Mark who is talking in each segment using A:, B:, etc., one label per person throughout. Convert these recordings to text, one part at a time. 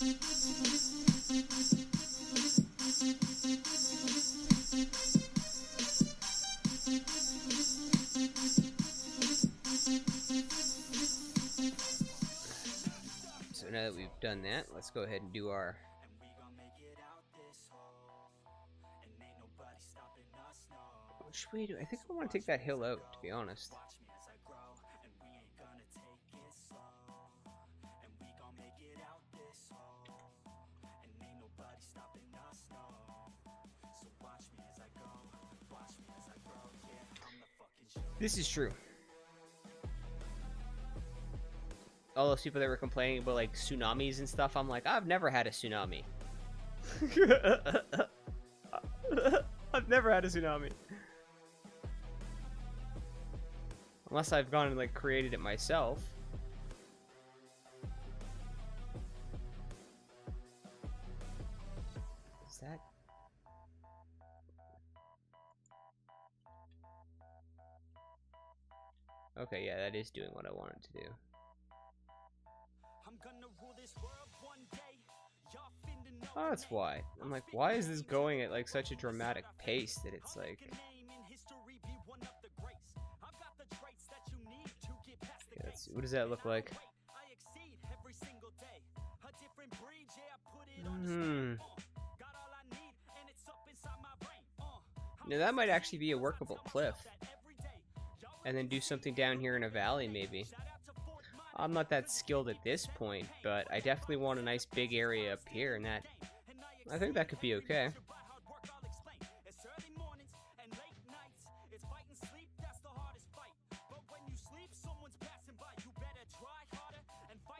A: So now that we've done that, let's go ahead and do our what should we do? I think I want to take that hill out, to be honest. This is true. All those people that were complaining about like tsunamis and stuff, I'm like, I've never had a tsunami. I've never had a tsunami. Unless I've gone and like created it myself. Is that? Okay, yeah, that is doing what I wanted to do. Oh, that's why. I'm like, why is this going at like such a dramatic pace that it's like... Yeah, let's see. What does that look like? Now that might actually be a workable cliff. And then do something down here in a valley, maybe. I'm not that skilled at this point, but I definitely want a nice big area up here, and that... I think that could be okay.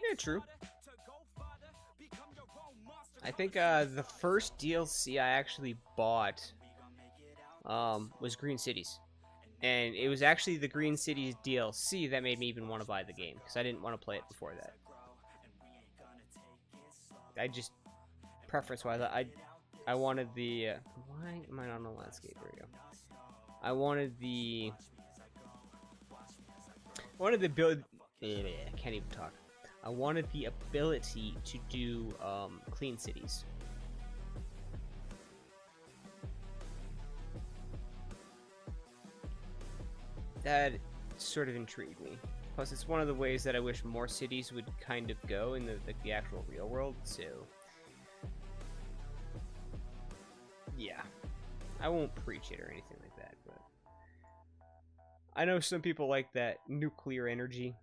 A: Yeah, true. I think the first DLC I actually bought was Green Cities. And it was actually the Green Cities DLC that made me even want to buy the game, because I didn't want to play it before that. I just, preference-wise, I wanted the, why am I not on the landscape? There we go. I wanted the ability, I can't even talk. I wanted the ability to do clean cities. That sort of intrigued me. Plus, it's one of the ways that I wish more cities would kind of go in the actual real world, so... Yeah. I won't preach it or anything like that, but... I know some people like that nuclear energy.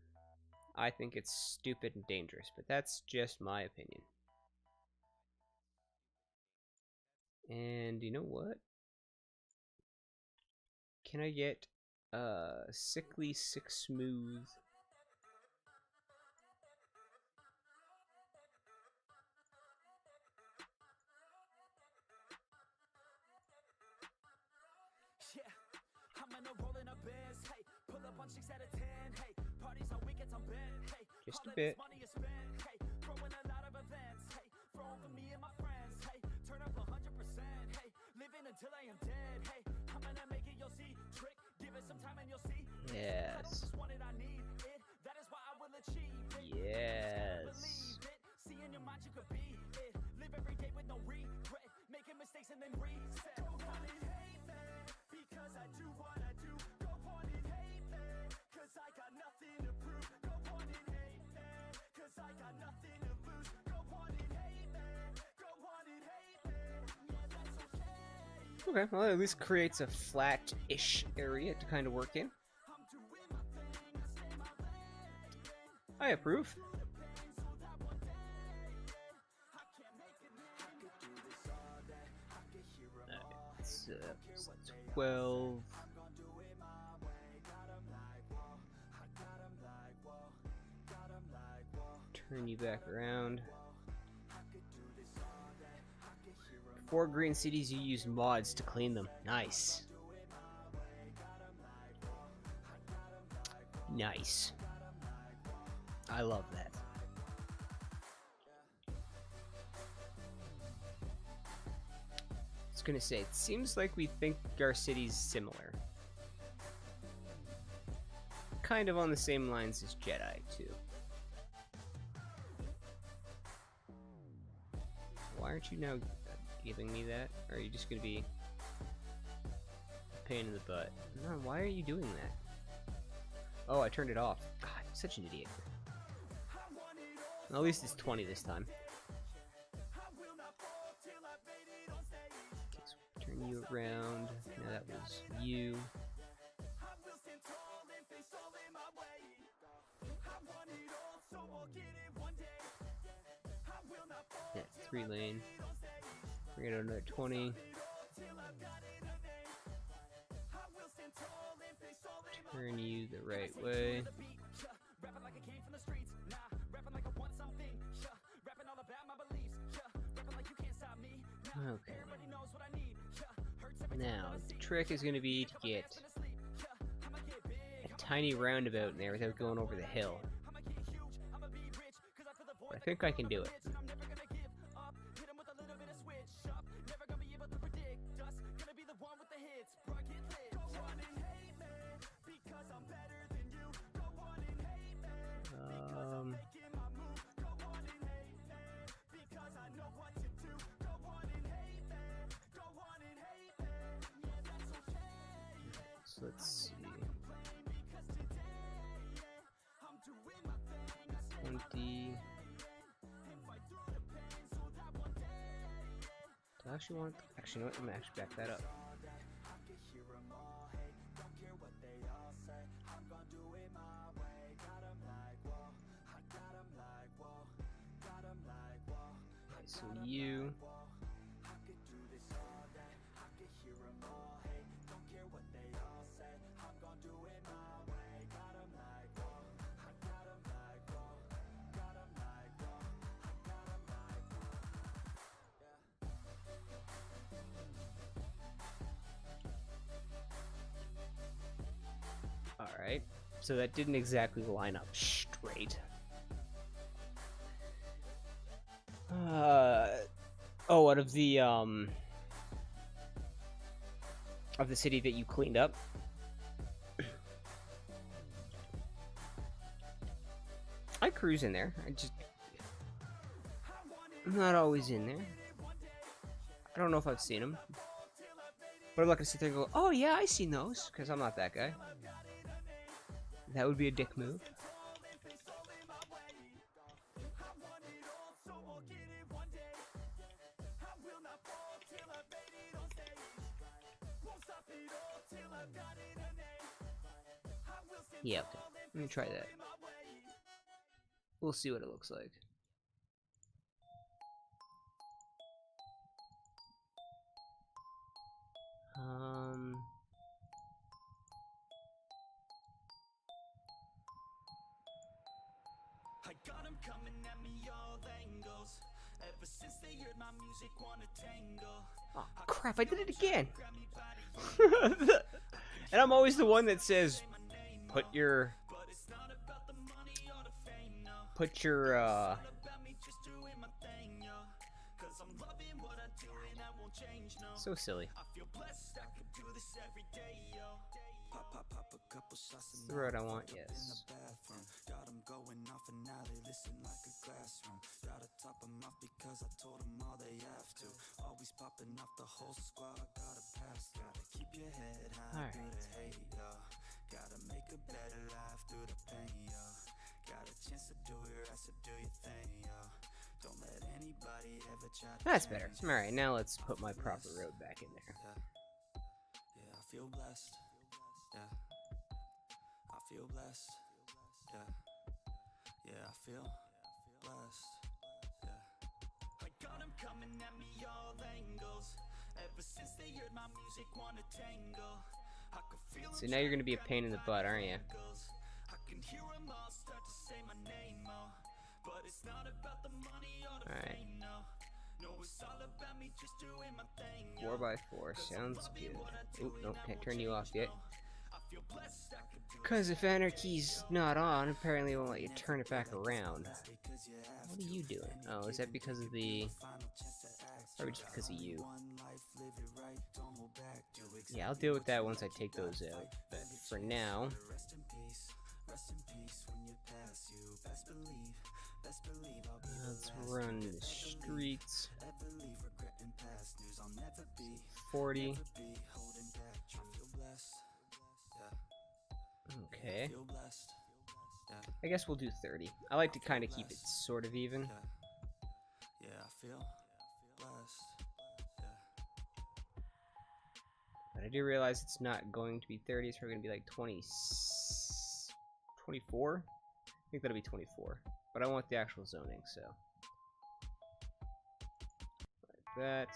A: I think it's stupid and dangerous, but that's just my opinion. And you know what? Can I get... sickly sick smooth.
B: Yeah, I'm gonna roll in a biz, hey, pull up on 6 out of 10, hey, parties on weekends on bed, hey,
A: just a bit.
B: Money is spent, hey, throwing a lot of events, hey, throwing for me and my friends, hey, turn up 100%, hey, living until I am dead, hey, I'm gonna make it, you'll see, trick, give it some time and you'll see.
A: Yes. Yes.
B: See in your mind you could be it. Live every day with no regret. Making mistakes and then reset. Go on and hate that, because I do what I do. Go on and hate that, cause I got nothing to prove. Go on and hate that, cause I got nothing to lose. Go on and hate that, go on and hate that. Yeah, that's okay.
A: Okay, well, it at least creates a flat-ish area to kind of work in. I approve. It's 12. Turn you back around. For green cities, you use mods to clean them. Nice. Nice. I love that. I was gonna say, it seems like we think our city's similar. Kind of on the same lines as Jedi, too. Why aren't you now giving me that? Or are you just gonna be a pain in the butt? No, why are you doing that? Oh, I turned it off. God, I'm such an idiot. At least it's 20 this time. Okay, so turn you around. Now that was you. Yeah, 3-lane. Bring it another 20. Turn you the right way. Okay. Now, the trick is going to be to get a tiny roundabout in there without going over the hill. But I think I can do it. So let's see. 20. Do I actually want? Actually, you know what? I'm gonna actually back that up. Okay, so you. Alright, so that didn't exactly line up straight. Oh, out of the city that you cleaned up. I cruise in there. I'm not always in there. I don't know if I've seen them. But I'm not gonna sit there and go, oh yeah, I seen those, because I'm not that guy. That would be a dick move. Yeah, okay. Let me try that. We'll see what it looks like.
B: I got 'em coming at me all angles. Ever since they heard my music, wanna tangle.
A: Oh crap, I did it again. And I'm always the one that says put your so silly. It's the road I want, yes.
B: Got 'em going off and now they listen like a classroom. Gotta top 'em off because I told 'em all they have to. Always popping off the whole squad, gotta pass. Gotta keep your head high through the hate, yo. Gotta make a better life through the pain, yo. Got a chance to do your ass to do your thing, yo. Don't let anybody ever try to.
A: That's better. Alright, now let's put my proper road back in there.
B: Yeah, I feel blessed. Yeah, I feel blessed. Yeah, I feel blessed. Yeah, I got 'em coming at me all angles. Ever since they heard my music, wanna tangle. I could feel.
A: So now you're gonna be a pain in the butt, aren't you?
B: I can hear 'em all start to say my name, but it's not about the money or the fame, no. No, it's all about me just doing my thing.
A: 4x4 sounds good. Oop, nope, can't turn you off yet. Because if anarchy's not on, apparently it won't let you turn it back around. What are you doing? Oh, is that because of the... Probably just because of you. Yeah, I'll deal with that once I take those out. But for now... Let's run the streets. 40. Okay. I guess we'll do 30. I like to kind of keep it sort of even. But I do realize it's not going to be 30, it's probably going to be like 24? I think that'll be 24. But I want the actual zoning, so. Like that.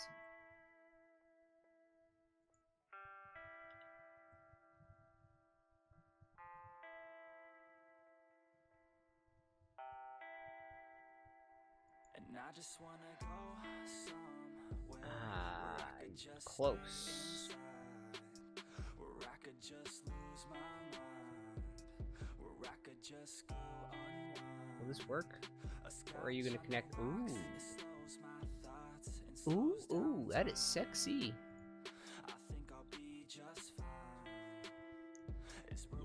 A: Close. Will this work? Or are you gonna connect? Ooh. Ooh, that is sexy.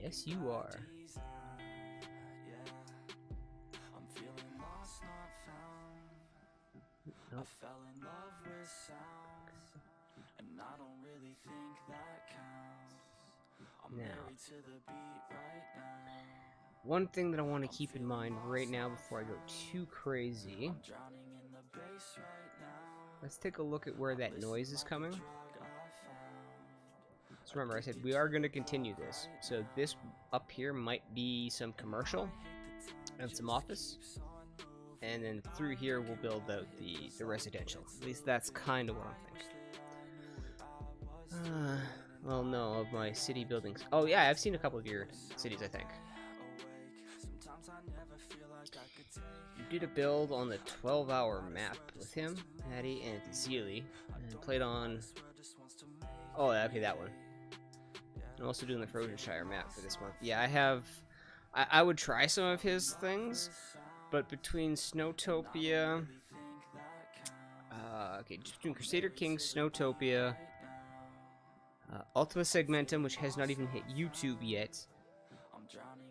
A: Yes, you are. Nope. I fell in love with sounds, and I don't really think that counts. I'm married to the beat right now. One thing that I want to keep in mind right now before I go too crazy. Let's take a look at where that noise is coming. So remember, I said we are going to continue this. So this up here might be some commercial and some office. And then through here we'll build out the residential. At least that's kind of what I'm thinking. Well, no, of my city buildings. Oh yeah, I've seen a couple of your cities, I think. You did a build on the 12-hour map with him, Hattie, and Zeely, and played on... Oh, okay, that one. I'm also doing the Frozenshire map for this month. Yeah, I have... I would try some of his things, but between Snowtopia... okay, just between Crusader Kings, Snowtopia, Ultima Segmentum, which has not even hit YouTube yet,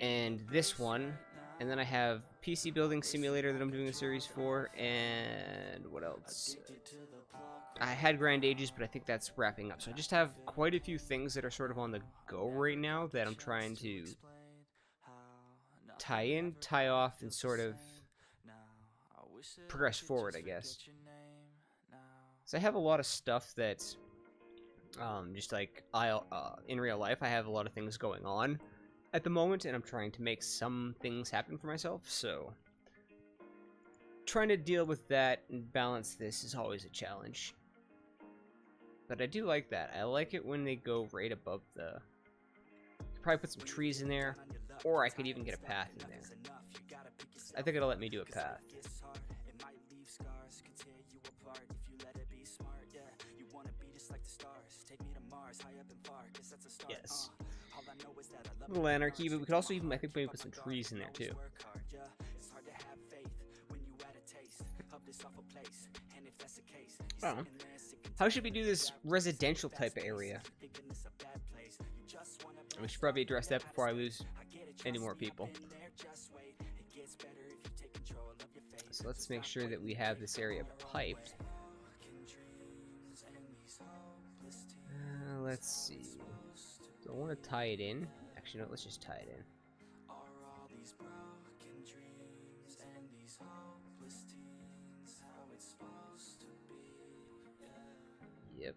A: and this one, and then I have PC Building Simulator that I'm doing a series for, and what else? I had Grand Ages, but I think that's wrapping up. So I just have quite a few things that are sort of on the go right now that I'm trying to tie in, tie off, and sort of progress forward, I guess. So I have a lot of stuff that's just like in real life, I have a lot of things going on at the moment, and I'm trying to make some things happen for myself, so trying to deal with that and balance this is always a challenge. But I do like that. I like it when they go right above the... Could probably put some trees in there, or I could even get a path in there. I think it'll let me do a path. Yes. A little anarchy, but we could also even, I think, maybe put some trees in there too. Oh. How should we do this residential type of area? We should probably address that before I lose any more people. So let's make sure that we have this area piped. Let's see. Do I want to tie it in? Actually, no, let's just tie it in. Yep.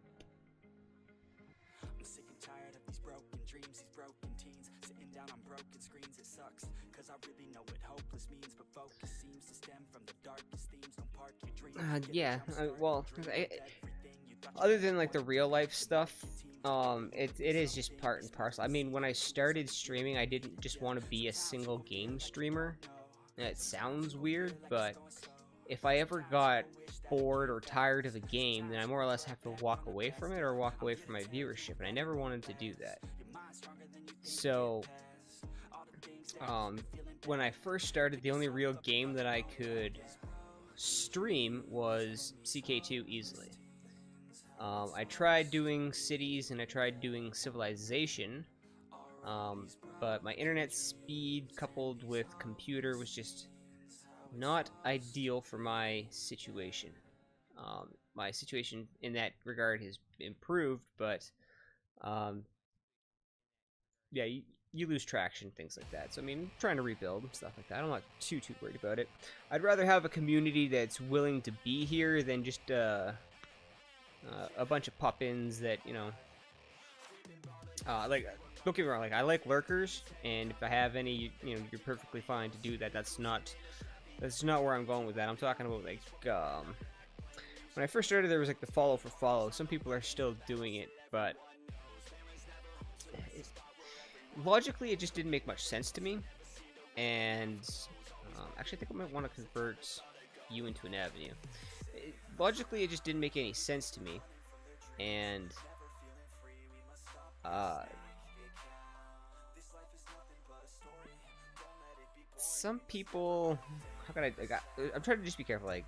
A: I'm sick and tired of these broken dreams, these broken teens, sitting down on broken screens. It sucks, cause I really know what hopeless means, but focus seems to stem from the darkest themes. Don't park your dreams. Yeah, well, other than like the real life stuff, it is just part and parcel. I mean, when I started streaming, I didn't just want to be a single game streamer. It sounds weird, but if I ever got bored or tired of a game, then I more or less have to walk away from it or walk away from my viewership, and I never wanted to do that. So, when I first started, the only real game that I could stream was CK2 easily. I tried doing cities and I tried doing civilization, but my internet speed coupled with computer was just Not ideal for my situation. My situation in that regard has improved, but um, yeah, you lose traction, things like that. So I mean, I'm trying to rebuild and stuff like that. I'm not too worried about it. I'd rather have a community that's willing to be here than just a bunch of pop-ins that like. Don't get me wrong. Like I like lurkers, and if I have any, you're perfectly fine to do that. That's not where I'm going with that. I'm talking about like when I first started, there was like the follow for follow. Some people are still doing it, but logically, it just didn't make much sense to me. And actually, I think I might want to convert you into an avenue. Logically, it just didn't make any sense to me. And some people, how can I'm trying to just be careful. Like,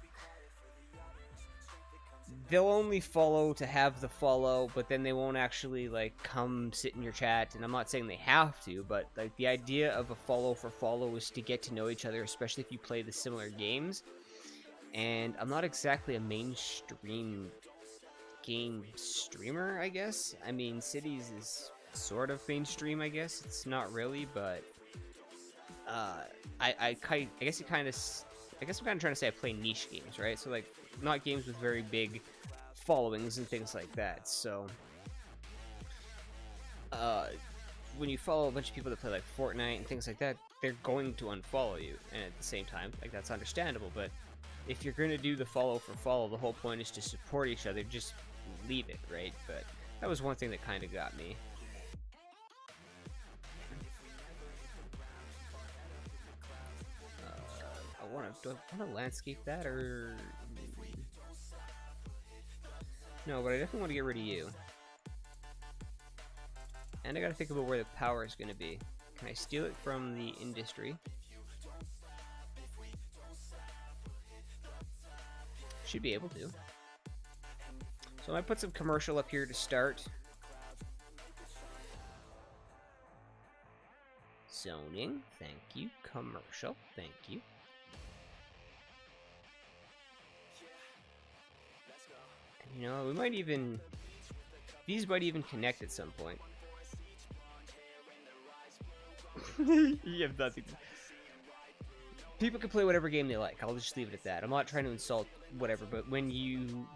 A: they'll only follow to have the follow, but then they won't actually like come sit in your chat. And I'm not saying they have to, but like the idea of a follow for follow is to get to know each other, especially if you play the similar games. And I'm not exactly a mainstream game streamer, I guess. I mean, Cities is sort of mainstream, I guess. It's not really, but I guess I'm kind of trying to say I play niche games, right? So like not games with very big followings and things like that. So when you follow a bunch of people that play like Fortnite and things like that, they're going to unfollow you, and at the same time, like that's understandable. But if you're going to do the follow for follow, the whole point is to support each other. Just leave it, right? But that was one thing that kind of got me. Do I want to landscape that, or no? But I definitely want to get rid of you. And I gotta think about where the power is gonna be. Can I steal it from the industry? Should be able to. So I might put some commercial up here to start. Zoning, thank you. Commercial, thank you. You know, we might even... These might even connect at some point. You have nothing. People can play whatever game they like. I'll just leave it at that. I'm not trying to insult whatever, but when you...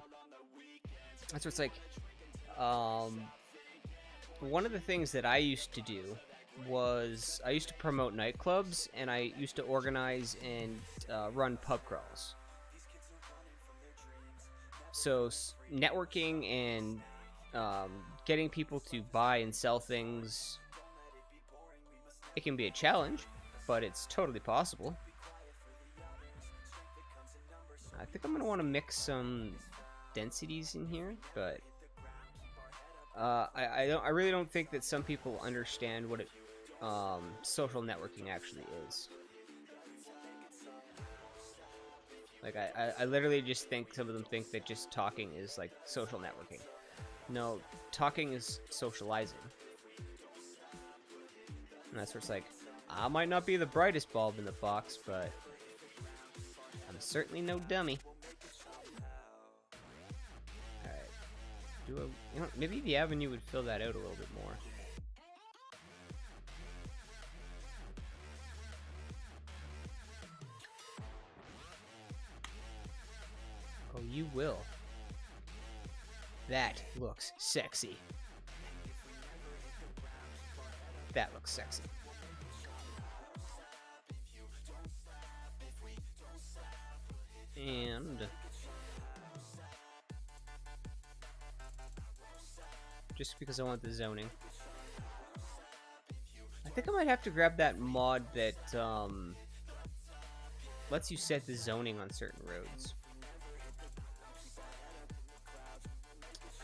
A: That's what it's like. One of the things that I used to do was I used to promote nightclubs, and I used to organize and run pub crawls. So networking and getting people to buy and sell things, it can be a challenge, but it's totally possible. I think I'm going to want to mix some densities in here, but I really don't think that some people understand what social networking actually is. Like, I literally just think some of them think that just talking is, like, social networking. No, talking is socializing. And that's where it's like, I might not be the brightest bulb in the box, but I'm certainly no dummy. Alright. Maybe the avenue would fill that out a little bit more. Oh, you will. That looks sexy. That looks sexy. And just because I want the zoning. I think I might have to grab that mod that lets you set the zoning on certain roads.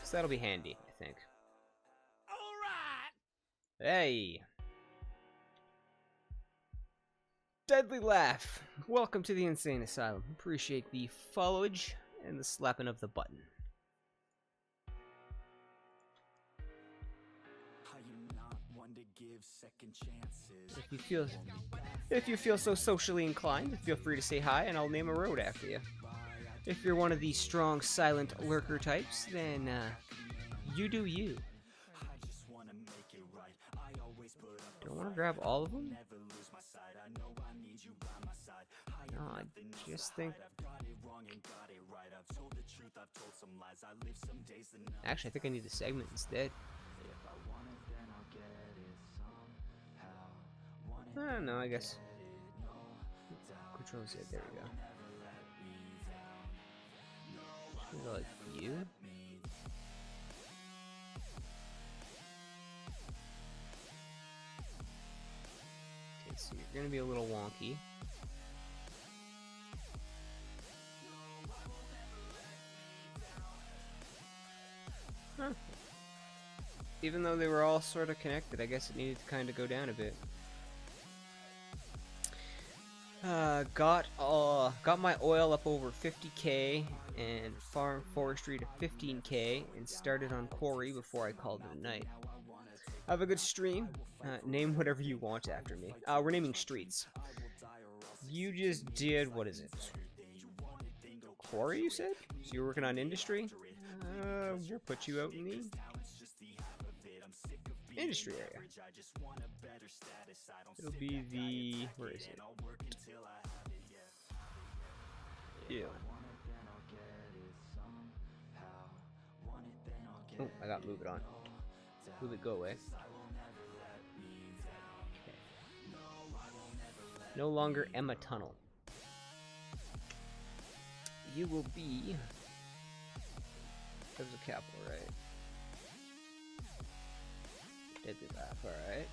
A: So that'll be handy, I think. Alright! Hey! Deadly Laugh! Welcome to the Insane Asylum. Appreciate the followage and the slapping of the button.
B: Are you not one to
A: If you feel so socially inclined, feel free to say hi and I'll name a road after you. If you're one of these strong, silent lurker types, then you do you. Do I want to grab all of them? No, I just think... Actually, I think I need the segment instead. I don't know, I guess. Control Z, there we go. Should we go like you? Okay, so you're gonna be a little wonky. Huh. Even though they were all sort of connected, I guess it needed to kind of go down a bit. Got my oil up over 50k and farm forestry to 15k and started on quarry before I called it a night. Have a good stream. Name whatever you want after me. We're naming streets. You just did, what is it? Quarry, you said? So you're working on industry? We'll put you out in the industry area. It'll be the... where is it? Yeah. Oh, I got move it on. Move it, go away. Okay. No longer Emma Tunnel. You will be... There's a capital, right? Deadly laugh, alright.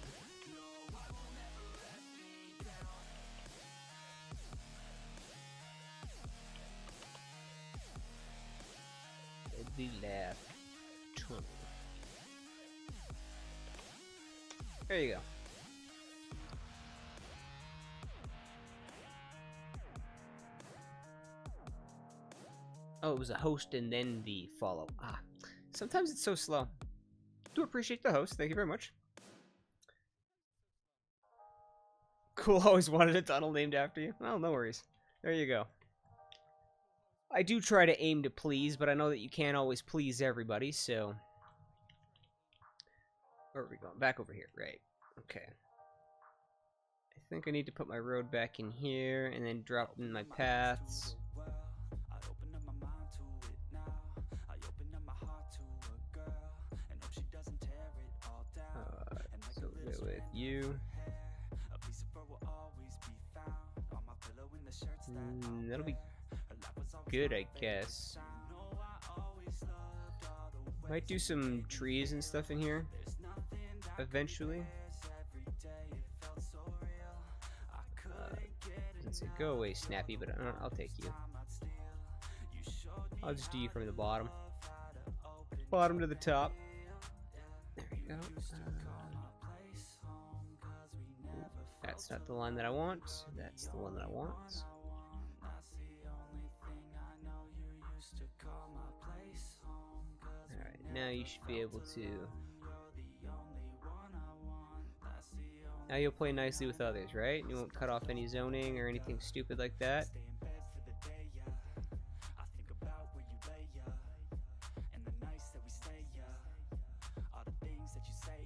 A: Deadly laugh tunnel. There you go. Oh, it was a host and then the follow. Sometimes it's so slow. Do appreciate the host. Thank you very much. Cool, always wanted a tunnel named after you. Well, no worries. There you go. I do try to aim to please, but I know that you can't always please everybody, so... Where are we going? Back over here. Right. Okay. I think I need to put my road back in here, and then drop in my paths. So with you. That'll be good, I guess. Might do some trees and stuff in here eventually. Let's say go away, Snappy, but I'll take you. I'll just do you from the bottom. Bottom to the top. There we go. That's not the line that I want. That's the one that I want. Alright, now you should be able to... Now you'll play nicely with others, right? You won't cut off any zoning or anything stupid like that.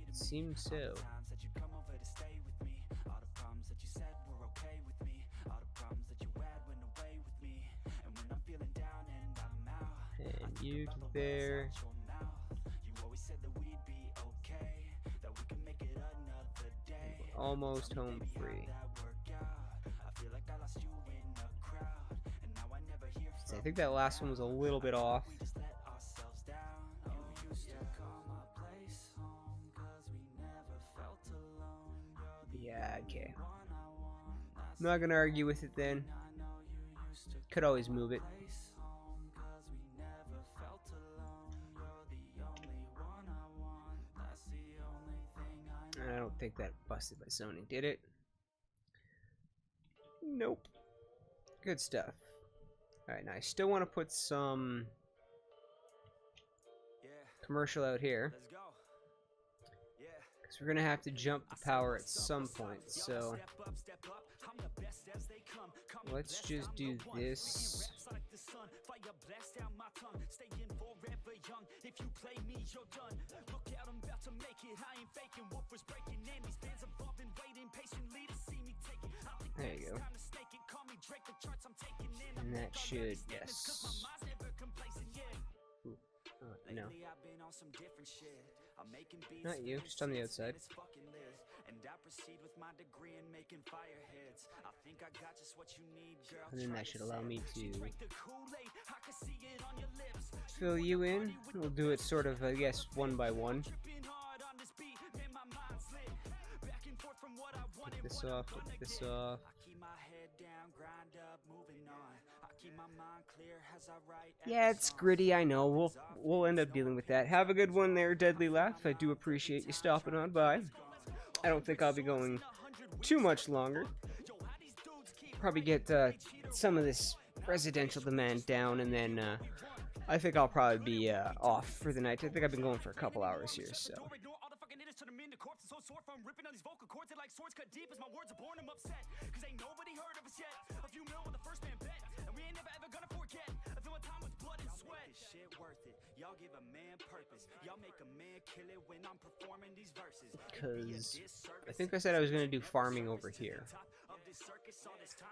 A: It seems so. And you to there. We're almost home free. So I think that last one was a little bit off. Yeah, okay. I'm not gonna argue with it then. Could always move it. I don't think that busted my zoning, did it? Nope. Good stuff. Alright, now I still want to put some commercial out here. Because So we're gonna have to jump the power at some point, so let's just do this. There you go. And that should, yes. Ooh, no. Not you, just on the outside. And then that should allow me to fill you in. We'll do it sort of, I guess, one by one. Take this off, take this off. Yeah, it's gritty, I know. We'll end up dealing with that. Have a good one there, Deadly Laugh. I do appreciate you stopping on by. I don't think I'll be going too much longer. Probably get some of this residential demand down, and then I think I'll probably be off for the night. I think I've been going for a couple hours here, so. Because I think I said I was going to do farming over here.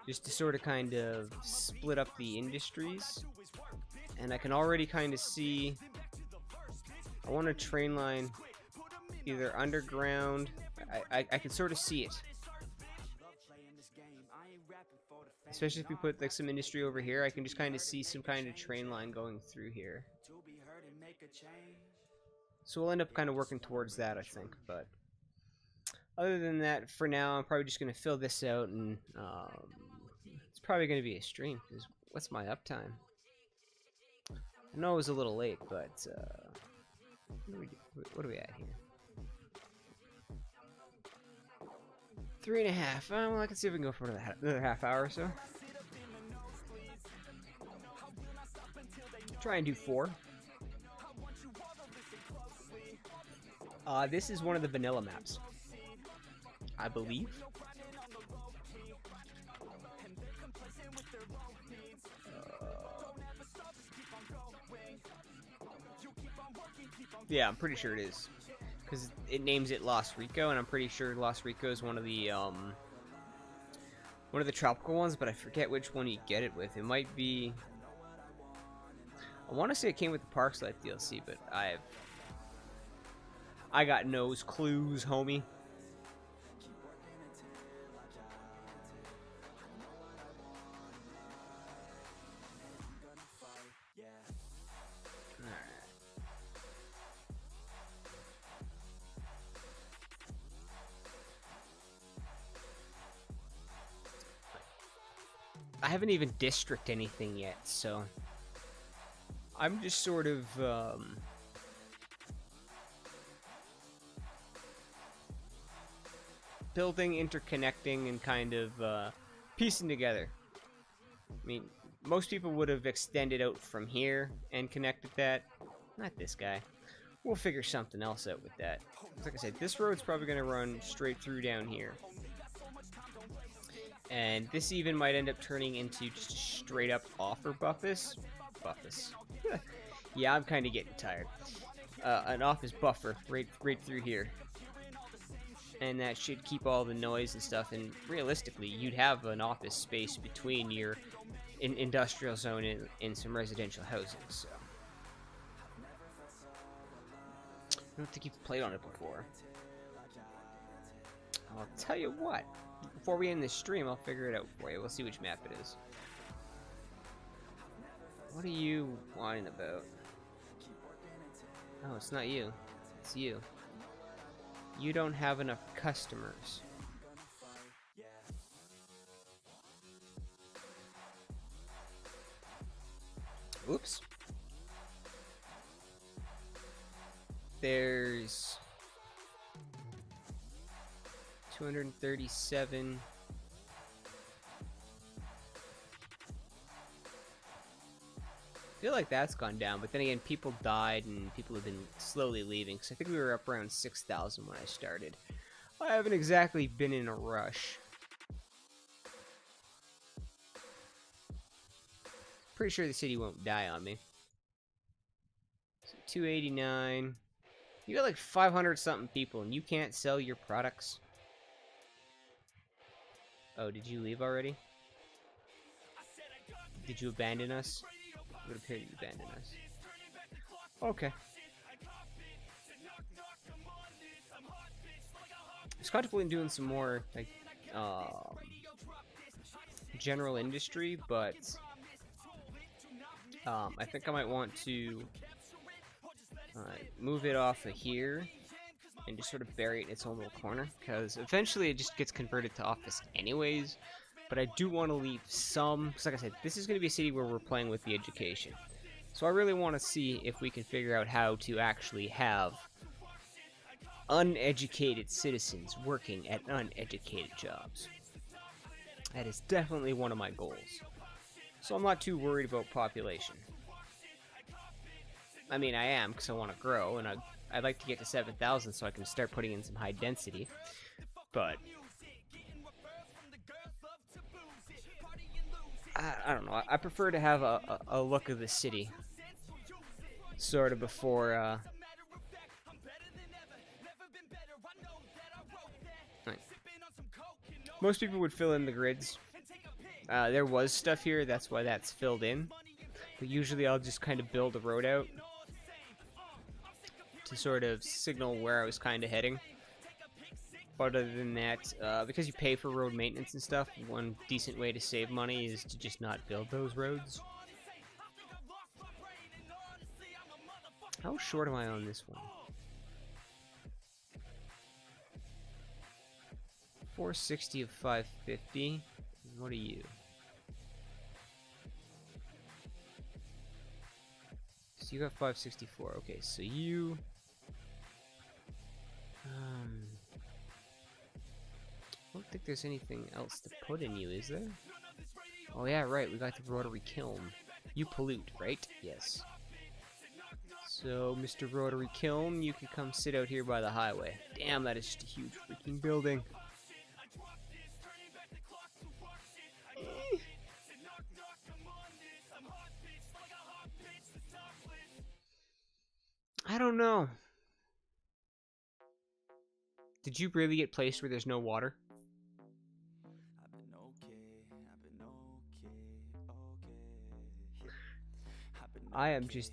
A: Just to sort of kind of split up the industries. And I can already kind of see I want a train line either underground. I can sort of see it. Especially if we put like some industry over here, I can just kind of see some kind of train line going through here. So we'll end up kind of working towards that, I think. But other than that, for now, I'm probably just going to fill this out, and it's probably going to be a stream, because what's my uptime? I know it was a little late, but what are we at here? 3.5. Well, I can see if we can go for another half hour or so. Try and do 4. This is one of the vanilla maps, I believe. Yeah, I'm pretty sure it is, because it names it Los Rico, and I'm pretty sure Los Rico is one of the tropical ones, but I forget which one you get it with. It might be. I want to say it came with the Parks Life DLC, but I got no clues, homie. I haven't even district anything yet, so I'm just sort of building, interconnecting, and kind of piecing together. I mean, most people would have extended out from here and connected that. Not this guy. We'll figure something else out with that. Like I said, this road's probably going to run straight through down here. And this even might end up turning into just a straight up offer buffus. Yeah, I'm kind of getting tired. An office buffer right through here. And that should keep all the noise and stuff. And realistically, you'd have an office space between your industrial zone and some residential housing. So I don't think you've played on it before. I'll tell you what. Before we end this stream, I'll figure it out for you. We'll see which map it is. What are you whining about? Oh, it's not you. It's you. You don't have enough customers. Oops. There's 237. feel like that's gone down, but then again, people died and people have been slowly leaving. So I think we were up around 6,000 when I started. I haven't exactly been in a rush. Pretty sure the city won't die on me. So 289. You got like 500 something people and you can't sell your products? Oh, did you leave already? Did you abandon us? It would appear you abandoned us. Okay. I was contemplating doing some more like general industry, but I think I might want to move it off of here and just sort of bury it in its own little corner, because eventually it just gets converted to office anyways. But I do want to leave some, because like I said, this is going to be a city where we're playing with the education. So I really want to see if we can figure out how to actually have uneducated citizens working at uneducated jobs. That is definitely one of my goals. So I'm not too worried about population. I mean, I am, because I want to grow, and I'd like to get to 7,000 so I can start putting in some high density. But I don't know. I prefer to have a look of the city, sort of before. Right. Most people would fill in the grids. There was stuff here, that's why that's filled in. But usually I'll just kind of build a road out to sort of signal where I was kind of heading. But other than that, because you pay for road maintenance and stuff, one decent way to save money is to just not build those roads. How short am I on this one? 460 of 550. What are you? So you got 564. Okay, so you... I don't think there's anything else to put in you, is there? Oh yeah, right, we got the rotary kiln. You pollute, right? Yes. So, Mr. Rotary Kiln, you can come sit out here by the highway. Damn, that is just a huge freaking building. I don't know. Did you really get placed where there's no water? I am just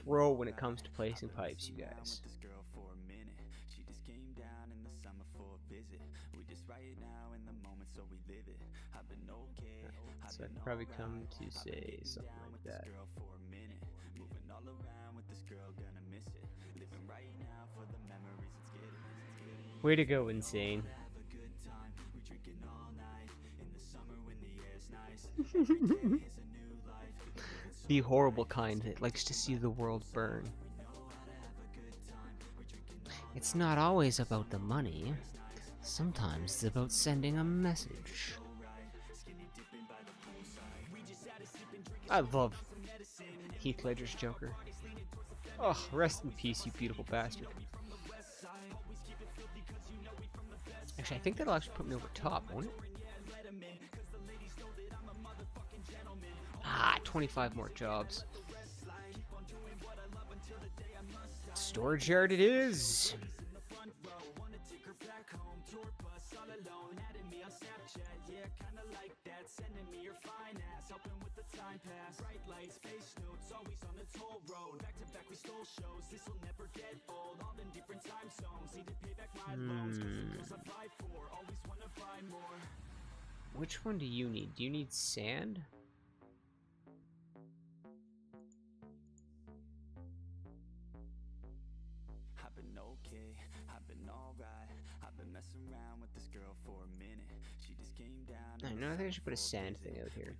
A: pro when it comes to placing pipes, you guys. So I could probably come to say something like that. Way to go, Insane. The horrible kind that likes to see the world burn. It's not always about the money. Sometimes it's about sending a message. I love Heath Ledger's Joker. Oh, rest in peace, you beautiful bastard. Actually, I think that'll actually put me over top, won't it? Ah, 25 more jobs. Storage yard it is. Which one do you need? Do you need sand? I know, I think I should put a sand thing out here.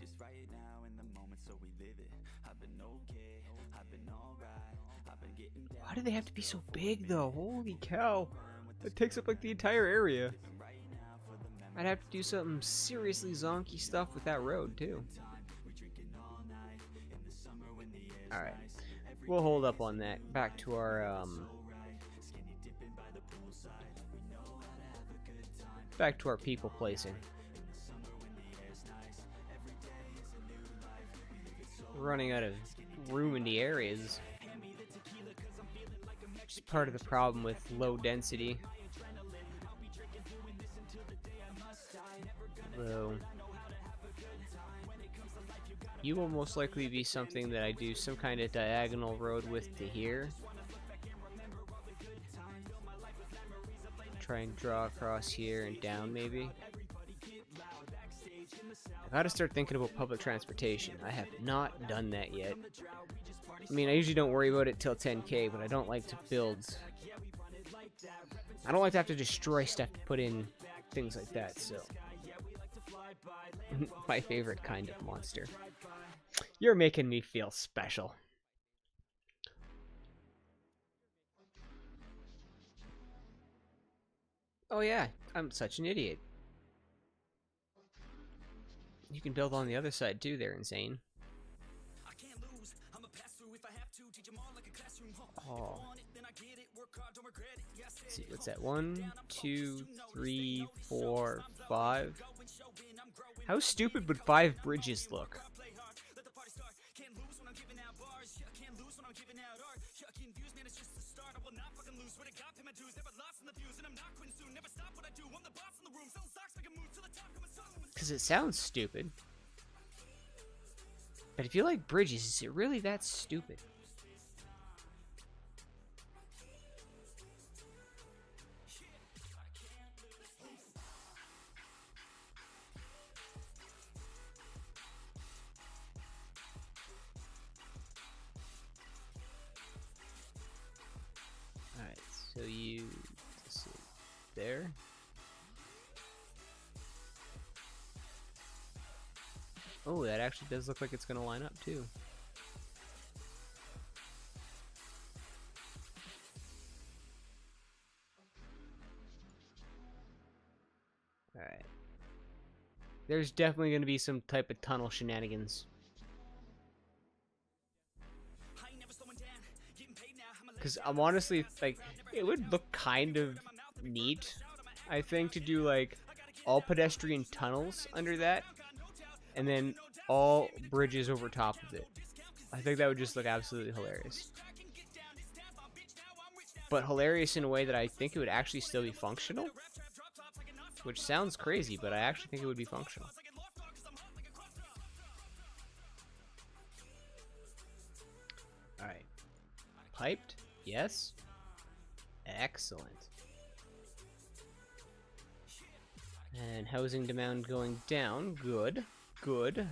A: Why do they have to be so big though? Holy cow. It takes up like the entire area. I'd have to do something seriously zonky stuff with that road too. Alright. We'll hold up on that. Back to our, back to our people placing. Running out of room in the areas. Which is part of the problem with low density. Though you will most likely be something that I do some kind of diagonal road with to here. Try and draw across here and down maybe. I gotta start thinking about public transportation. I have not done that yet. I mean, I usually don't worry about it till 10K, but I don't like to build. I don't like to have to destroy stuff to put in things like that, so. My favorite kind of monster. You're making me feel special. Oh yeah, I'm such an idiot. You can build on the other side too, they're insane. Oh. Let's see, what's that? 1, 2, 3, 4, 5. How stupid would 5 bridges look? Because it sounds stupid. But if you like bridges, is it really that stupid? Alright, so you sit there. Oh, that actually does look like it's going to line up, too. Alright. There's definitely going to be some type of tunnel shenanigans. Because I'm honestly, like, it would look kind of neat, I think, to do, like, all pedestrian tunnels under that. And then all bridges over top of it. I think that would just look absolutely hilarious. But hilarious in a way that I think it would actually still be functional. Which sounds crazy, but I actually think it would be functional. Alright. Piped? Yes. Excellent. And housing demand going down. Good. Good.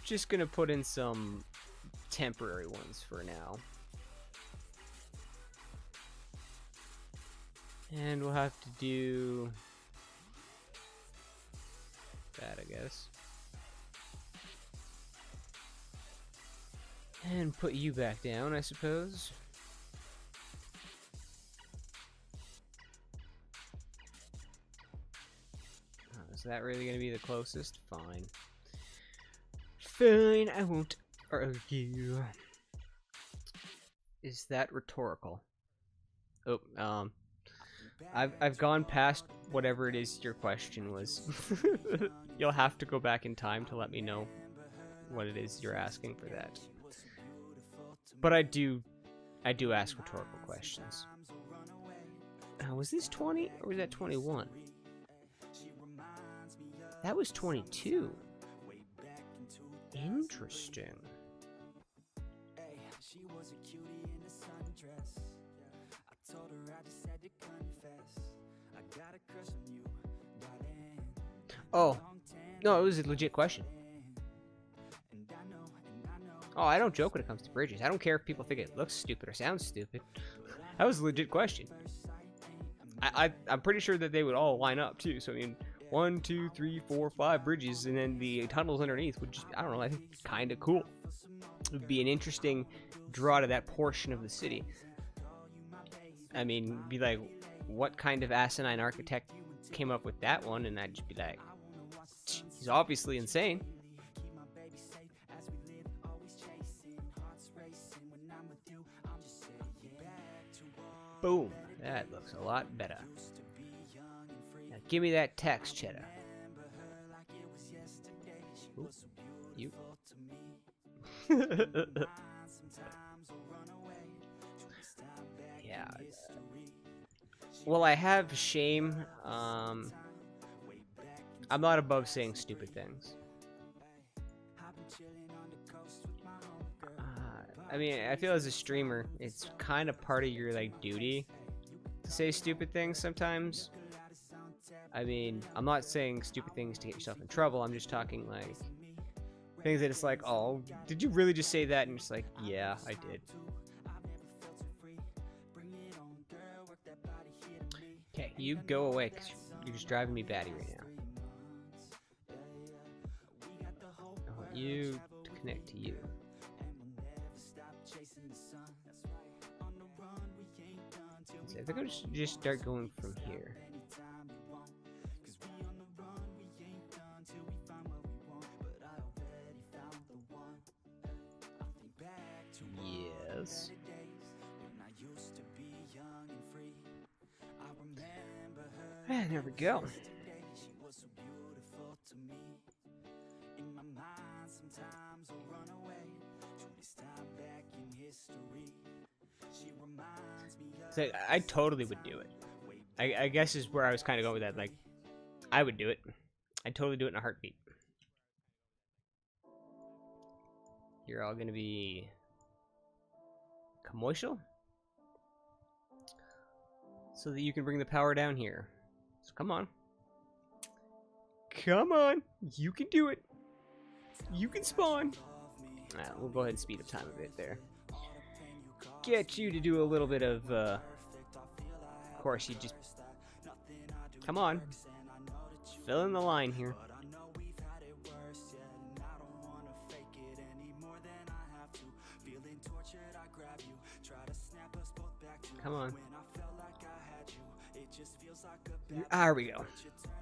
A: Just gonna put in some temporary ones for now. And we'll have to do that, I guess. And put you back down, I suppose. Is that really going to be the closest? Fine. Fine, I won't argue. Is that rhetorical? Oh, I've gone past whatever it is your question was. You'll have to go back in time to let me know what it is you're asking for that. But I do ask rhetorical questions. Was this 20 or was that 21? That was 22. Interesting. Oh, no, it was a legit question. Oh, I don't joke when it comes to bridges. I don't care if people think it looks stupid or sounds stupid. That was a legit question. I'm pretty sure that they would all line up too. So I mean, 1, 2, 3, 4, 5 bridges, and then the tunnels underneath would just, I don't know, I think kind of cool. It would be an interesting draw to that portion of the city. I mean, be like, what kind of asinine architect came up with that one? And I'd just be like, he's obviously insane. Boom. That looks a lot better. Now give me that tax cheddar. Ooh, you. Yeah. Well, I have shame. I'm not above saying stupid things. I mean, I feel as a streamer, it's kind of part of your like duty to say stupid things sometimes. I mean, I'm not saying stupid things to get yourself in trouble. I'm just talking like things that it's like, oh, did you really just say that? And it's like, yeah, I did. Okay, you go away because you're just driving me batty right now. I want you to connect to you. So I think I'll just start going from here. Yes. And there we go. So I totally would do it. I guess is where I was kind of going with that. Like, I would do it. I'd totally do it in a heartbeat. You're all gonna be commercial, so that you can bring the power down here. So come on. Come on. You can do it. You can spawn. We'll go ahead and speed up time a bit there. Get you to do a little bit of course, you just... Come on. Fill in the line here. Come on. There we go.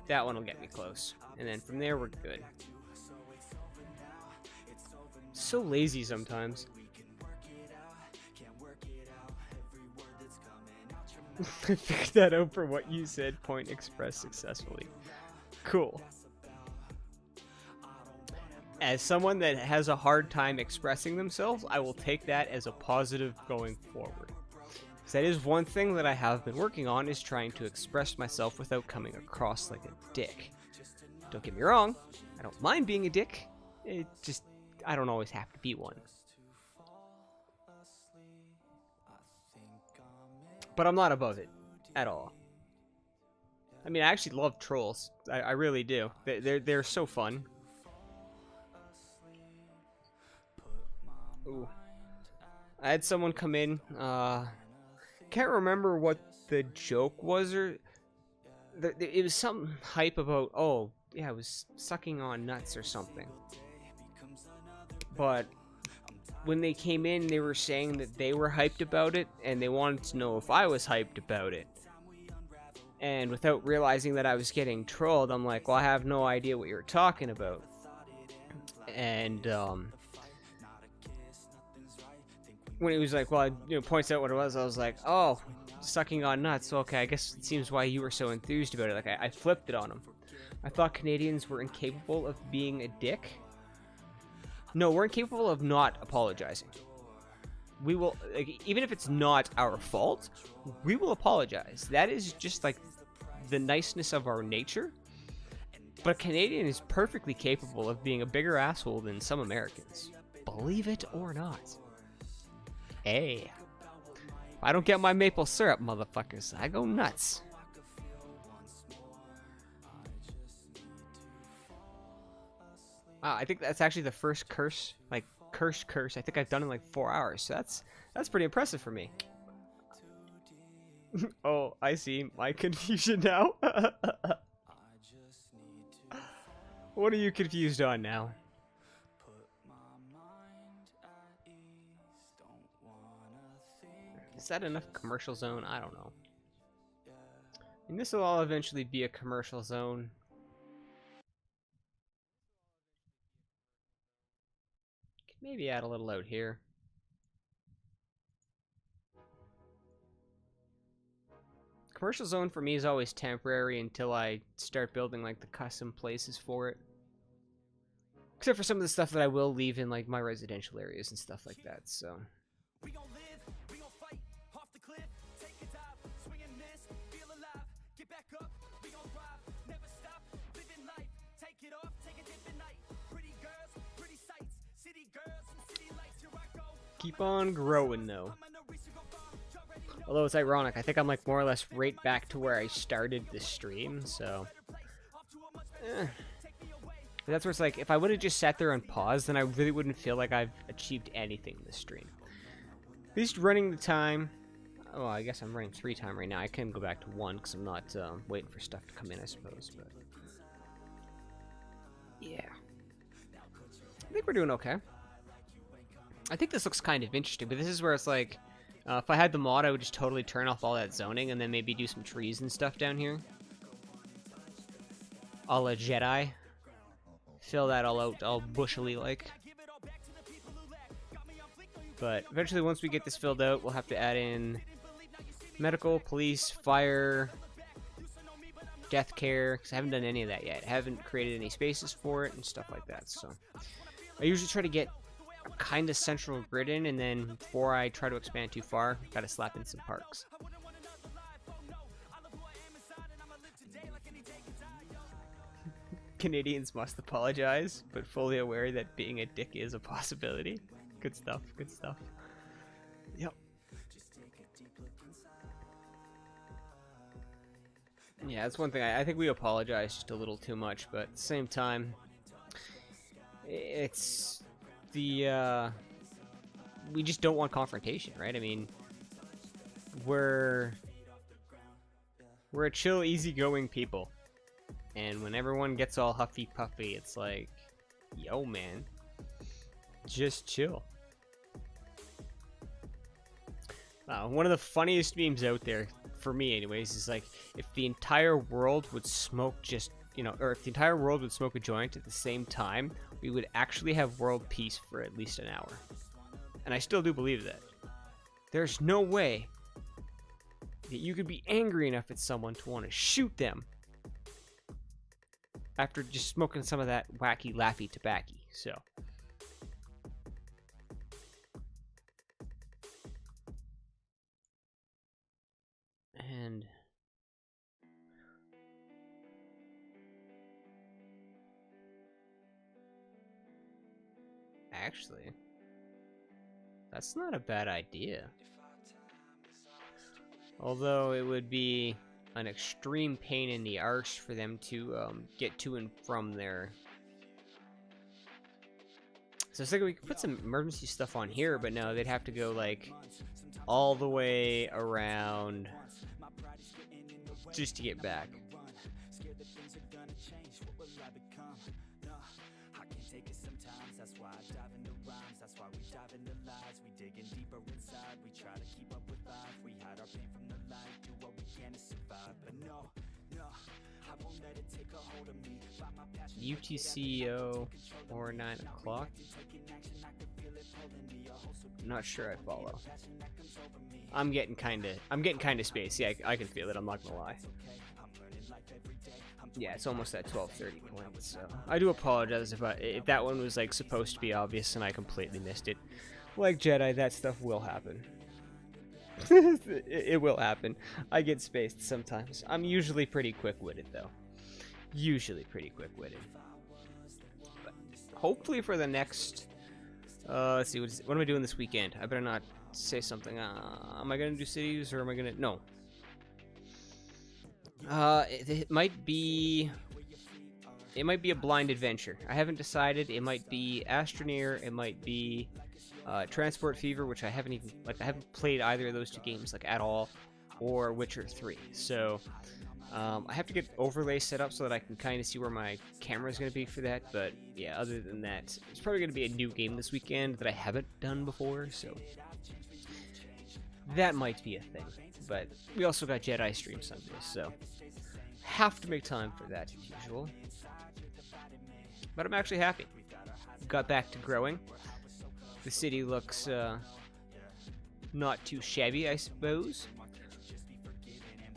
A: That one will get me close. And then from there, we're good. So lazy sometimes. I figured that out for what you said. Point expressed successfully. Cool. As someone that has a hard time expressing themselves, I will take that as a positive going forward. Because that is one thing that I have been working on, is trying to express myself without coming across like a dick. Don't get me wrong, I don't mind being a dick. It just, I don't always have to be one. But I'm not above it at all. I mean, I actually love trolls. I really do. They're so fun. Ooh. I had someone come in. Can't remember what the joke was, or it was some hype about. Oh, yeah, it was sucking on nuts or something. But when they came in, they were saying that they were hyped about it, and they wanted to know if I was hyped about it. And without realizing that I was getting trolled, I'm like, well, I have no idea what you're talking about. And when he was like, well, points out what it was, I was like, oh, sucking on nuts. Okay, I guess it seems why you were so enthused about it. Like, I flipped it on him. I thought Canadians were incapable of being a dick. No, we're incapable of not apologizing. We will, like, even if it's not our fault, we will apologize. That is just like the niceness of our nature. But a Canadian is perfectly capable of being a bigger asshole than some Americans. Believe it or not. Hey, if I don't get my maple syrup, motherfuckers, I go nuts. Wow, I think that's actually the first curse, like curse I think I've done in like 4 hours. So that's pretty impressive for me. Oh, I see my confusion now. What are you confused on now? Is that enough commercial zone? I don't know. And this will all eventually be a commercial zone. Maybe add a little out here. commercial zone for me is always temporary until I start building like the custom places for it. Except for some of the stuff that I will leave in like my residential areas and stuff like that, so.
B: We gon' live, we gon' fight, off the cliff, take a dive, swing and miss, feel alive, get back up, we gon' thrive, never stop, living life, take it off, take a dip at night, pretty girls, pretty sights, city girls and city lights, here I go.
A: Keep on growing though. Although it's ironic, I think I'm like more or less right back to where I started the stream, so. But that's where it's like, if I would have just sat there and paused, then I really wouldn't feel like I've achieved anything in this stream. At least running the time. Oh, I guess I'm running 3 time right now. I can go back to 1 because I'm not waiting for stuff to come in, I suppose. But yeah, I think we're doing okay. I think this looks kind of interesting, but this is where it's like, if I had the mod, I would just totally turn off all that zoning and then maybe do some trees and stuff down here. A la Jedi. Fill that all out, all bushily like. But eventually, once we get this filled out, we'll have to add in medical, police, fire, death care, because I haven't done any of that yet. I haven't created any spaces for it and stuff like that. So I usually try to get a kind of central grid in, and then before I try to expand too far, gotta slap in some parks. Canadians must apologize, but fully aware that being a dick is a possibility. Good stuff, good stuff. Yep. Yeah, that's one thing. I think we apologize just a little too much, but at the same time, it's the, we just don't want confrontation, right? I mean, we're a chill, easygoing people. And when everyone gets all huffy puffy, it's like, yo, man, just chill. One of the funniest memes out there, for me anyways, is like, if the entire world would smoke just, you know, or if the entire world would smoke a joint at the same time, we would actually have world peace for at least an hour. And I still do believe that. There's no way that you could be angry enough at someone to want to shoot them after just smoking some of that wacky laffy tobacco, so. And actually, that's not a bad idea. Although it would be an extreme pain in the arse for them to get to and from there. So I was thinking we could put some emergency stuff on here, but no, they'd have to go like all the way around just to get back. UTCO or 9 o'clock. Not sure I follow. I'm getting kind of spacey. Yeah, I can feel it. I'm not gonna lie. Yeah, it's almost at 12:30 point. So I do apologize if that one was like supposed to be obvious and I completely missed it. Like Jedi, that stuff will happen. It will happen. I get spaced sometimes. I'm usually pretty quick-witted though. Usually pretty quick-witted. But hopefully for the next, let's see, what am I doing this weekend? I better not say something. Am I gonna do cities or am I gonna? No. It might be a blind adventure. I haven't decided. It might be Astroneer. It might be Transport Fever, which I haven't played either of those 2 games like at all, or Witcher 3. So I have to get overlay set up so that I can kind of see where my camera is going to be for that. But yeah, other than that, it's probably going to be a new game this weekend that I haven't done before. So that might be a thing. But we also got Jedi stream Sundays, so have to make time for that as usual. But I'm actually happy. Got back to growing. The city looks not too shabby, I suppose.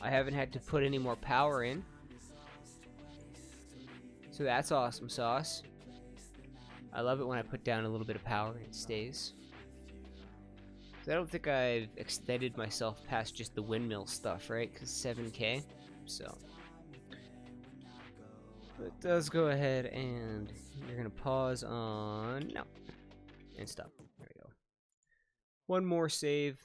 A: I haven't had to put any more power in. So that's awesome sauce. I love it when I put down a little bit of power and it stays. I don't think I've extended myself past just the windmill stuff, right? Because 7K, so. It does go ahead and you're gonna pause on, no, and stop. There we go. One more save.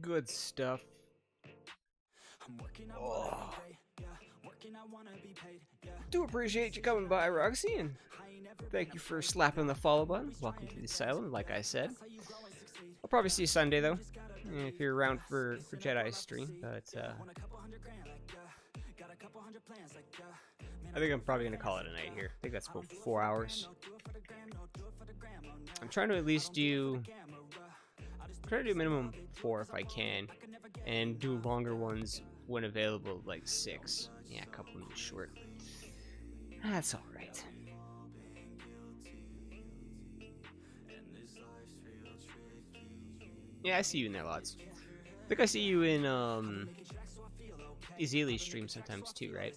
A: Good stuff. Oh. Do appreciate you coming by, Roxy, and thank you for slapping the follow button. Welcome to the asylum, like I said. I'll probably see you Sunday, though, if you're around for Jedi's stream, but I think I'm probably going to call it a night here. I think that's about 4 hours. I'm trying to at least do... try to do minimum 4 if I can, and do longer ones when available, like 6. Yeah, a couple minutes short. That's alright. Yeah, I see you in there lots. I think I see you in Ezeli's stream sometimes too, right?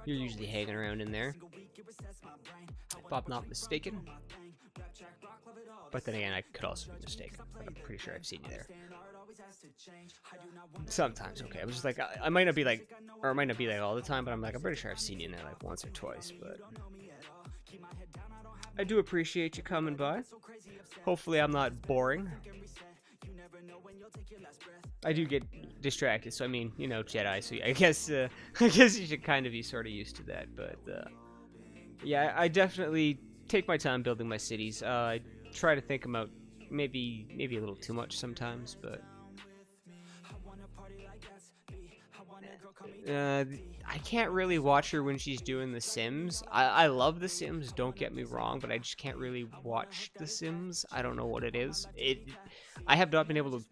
A: You're usually hanging around in there, if I'm not mistaken. But then again, I could also be mistaken. But I'm pretty sure I've seen you there. Sometimes, okay. I was just like, I might not be like, or it might not be like all the time, but I'm like, I'm pretty sure I've seen you in there like once or twice. But I do appreciate you coming by. Hopefully I'm not boring. I do get distracted, so I mean, you know, Jedi, so I guess you should kind of be sort of used to that. But yeah, I definitely take my time building my cities. I try to think about maybe a little too much sometimes, but I can't really watch her when she's doing The Sims. I love The Sims, don't get me wrong, but I just can't really watch The Sims. I don't know what it is. I have not been able to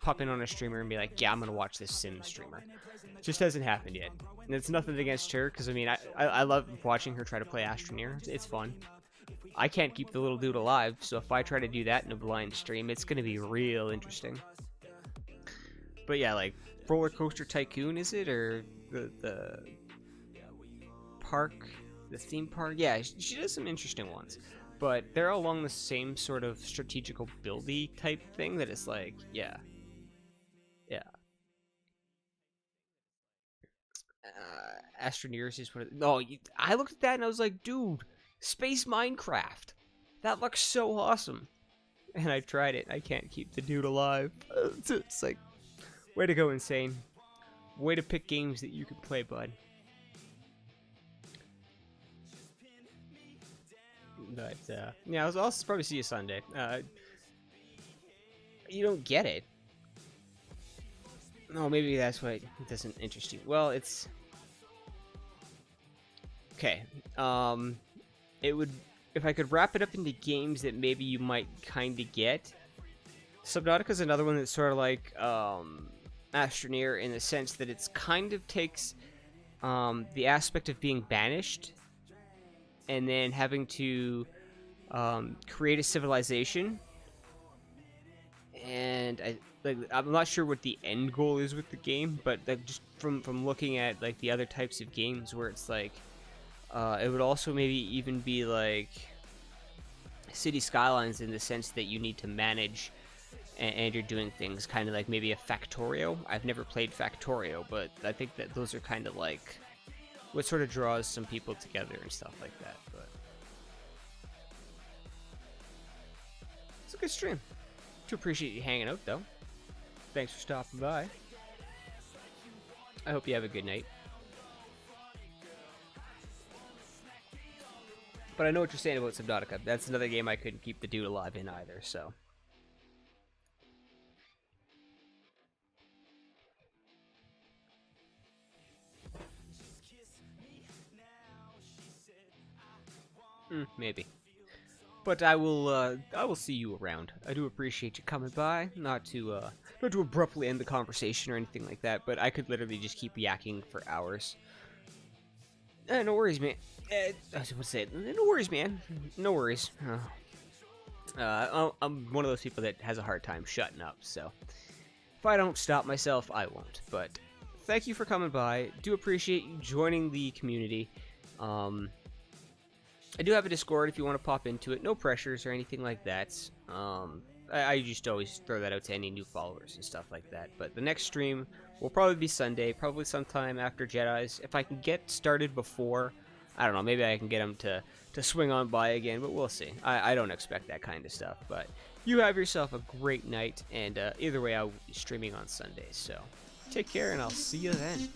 A: pop in on a streamer and be like, yeah, I'm gonna watch this Sims streamer. It just hasn't happened yet. And it's nothing against her, because I mean, I love watching her try to play Astroneer. It's fun. I can't keep the little dude alive, so if I try to do that in a blind stream, it's gonna be real interesting. But yeah, like Roller Coaster Tycoon, is it, or the park, the theme park? Yeah, she does some interesting ones, but they're all along the same sort of strategical buildy type thing that it's like, yeah. Astroneers is what it, no, I looked at that and I was like, dude, Space Minecraft, that looks so awesome. And I tried it. I can't keep the dude alive. It's like, way to go, Insane. Way to pick games that you can play, bud. But yeah, I'll probably see you Sunday. You don't get it. No, maybe that's why it doesn't interest you. Well, it's okay. It would, if I could wrap it up into games that maybe you might kind of get. Subnautica is another one that's sort of like Astroneer in the sense that it's kind of takes the aspect of being banished and then having to create a civilization. And I'm not sure what the end goal is with the game, but like just from looking at like the other types of games where it's like it would also maybe even be like City Skylines in the sense that you need to manage and you're doing things kind of like maybe a Factorio. I've never played Factorio, but I think that those are kind of like what sort of draws some people together and stuff like that. But it's a good stream. Do appreciate you hanging out, though. Thanks for stopping by. I hope you have a good night. But I know what you're saying about Subnautica. That's another game I couldn't keep the dude alive in either, so. Maybe. But I will see you around. I do appreciate you coming by. Not to abruptly end the conversation or anything like that, but I could literally just keep yakking for hours. No worries, man. I was going to say, no worries, man. No worries. I'm one of those people that has a hard time shutting up, so if I don't stop myself, I won't. But thank you for coming by. Do appreciate you joining the community. I do have a Discord if you want to pop into it. No pressures or anything like that. I just always throw that out to any new followers and stuff like that. But the next stream will probably be Sunday, probably sometime after Jedi's. If I can get started before, I don't know, maybe I can get them to swing on by again, but we'll see. I don't expect that kind of stuff. But you have yourself a great night, and either way, I'll be streaming on Sundays. So take care, and I'll see you then.